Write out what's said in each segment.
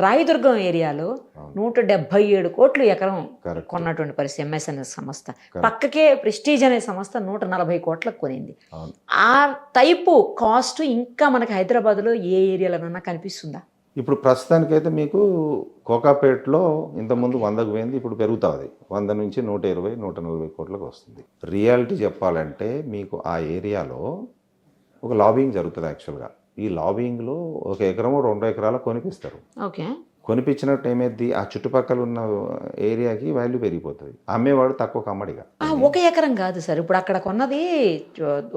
రాయదుర్గం ఏరియాలో 177 కోట్లు ఎకరం Correct. కొన్నటువంటి పరిస్థితి ఎంఎస్ఎన్ఎస్ సంస్థ. పక్కకే ప్రెస్టీజ్ అనే సంస్థ 140 కోట్లకు కొనింది. అవును. ఆ టైపు కాస్ట్ ఇంకా మనకి హైదరాబాద్లో ఏ ఏరియాలోనన్నా కనిపిస్తుందా? ఇప్పుడు ప్రస్తుతానికైతే మీకు కోకాపేటలో ఇంతకుముందు 100కు పోయింది, ఇప్పుడు పెరుగుతుంది. 100 నుంచి 120, 140 కోట్లకు వస్తుంది. రియాలిటీ చెప్పాలంటే మీకు ఆ ఏరియాలో ఒక లాబింగ్ జరుగుతుంది యాక్చువల్గా. ఈ లాబింగ్లో 1 ఎకరమో 2 ఎకరాలు కొనిపిస్తారు. ఓకే. కొనిపించినట్టు ఏమైంది, ఆ చుట్టుపక్కల ఉన్న ఏరియాకి వాల్యూ పెరిగిపోతుంది. అమ్మేవాడు తక్కువ అమ్మడిగా. 1 ఎకరం కాదు సార్, ఇప్పుడు అక్కడ కొన్నది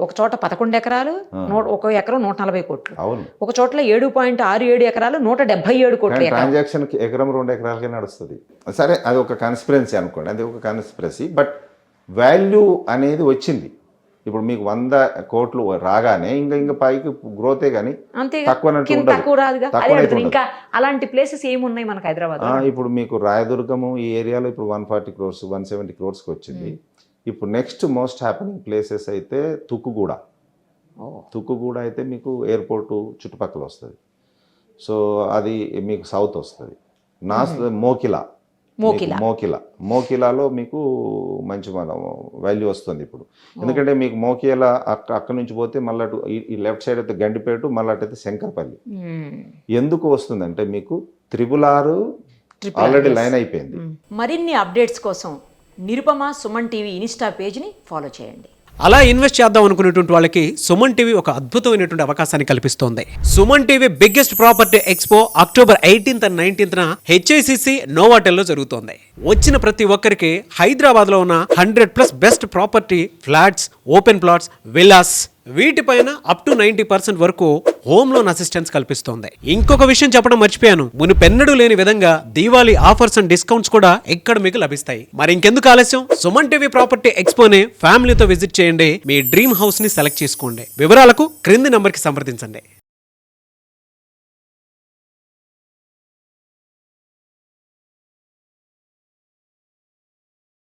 ఒక చోట 11 ఎకరాలు, 1 ఎకరం 140 కోట్లు. అవును. ఒక చోట్ల 7.67 ఎకరాలు 177 కోట్లు. ట్రాన్సాక్షన్కి ఎకరం 2 ఎకరాలకే నడుస్తుంది. సరే, అది ఒక కన్స్పిరెన్సీ అనుకోండి, అది ఒక కన్స్పిరసీ. బట్ వాల్యూ అనేది వచ్చింది. ఇప్పుడు మీకు 100 కోట్లు రాగానే ఇంకా పైకి గ్రోతే కానీ తక్కువ రాదుగా. ఇంకా అలాంటి ప్లేసెస్ ఏమున్నాయి మనకు హైదరాబాద్? ఇప్పుడు మీకు రాయదుర్గము ఈ ఏరియాలో ఇప్పుడు 140 క్రోర్స్ 170 క్రోర్స్కి వచ్చింది. ఇప్పుడు నెక్స్ట్ మోస్ట్ హ్యాపెనింగ్ ప్లేసెస్ అయితే తుక్కుగూడ అయితే మీకు ఎయిర్పోర్టు చుట్టుపక్కల వస్తుంది. సో అది మీకు సౌత్ వస్తుంది. మోకిలాలో మీకు మంచి వాల్యూ వస్తుంది ఇప్పుడు. ఎందుకంటే మీకు మోకిలా అక్కడ నుంచి పోతే మళ్ళీ ఈ లెఫ్ట్ సైడ్ అయితే గండిపేట, మళ్ళీ అటైతే శంకర్పల్లి. ఎందుకు వస్తుందంటే మీకు 666 ఆల్రెడీ లైన్ అయిపోయింది. మరిన్ని అప్డేట్స్ కోసం నిరుపమ సుమన్ టీవీ ఇన్స్టా పేజ్ని ఫాలో చేయండి. అలా ఇన్వెస్ట్ చేద్దాం అనుకునేటువంటి వాళ్ళకి సుమన్ టీవీ ఒక అద్భుతమైనటువంటి అవకాశాన్ని కల్పిస్తోంది. Suman TV biggest property expo October 18th and 19th HICC నోవాటెల్లో జరుగుతోంది. వచ్చిన ప్రతి ఒక్కరికి హైదరాబాద్లో ఉన్న 100+ best property flats, open plots, villas వీటిపైన అప్ టు 90% వరకు హోమ్ లోన్ అసిస్టెన్స్ కల్పిస్తోంది. ఇంకొక విషయం చెప్పడం మర్చిపోయాను, మునుపెన్నడూ లేని విధంగా దీవాళీ ఆఫర్స్ అండ్ డిస్కౌంట్స్ కూడా ఇక్కడ మీకు లభిస్తాయి. మరి ఇంకెందుకు ఆలస్యం, సుమన్ టీవీ ప్రాపర్టీ ఎక్స్పోని ఫ్యామిలీతో విజిట్ చేయండి. మీ డ్రీమ్ హౌస్ ని సెలెక్ట్ చేసుకోండి. వివరాలకు క్రింది నంబర్కి సంప్రదించండి.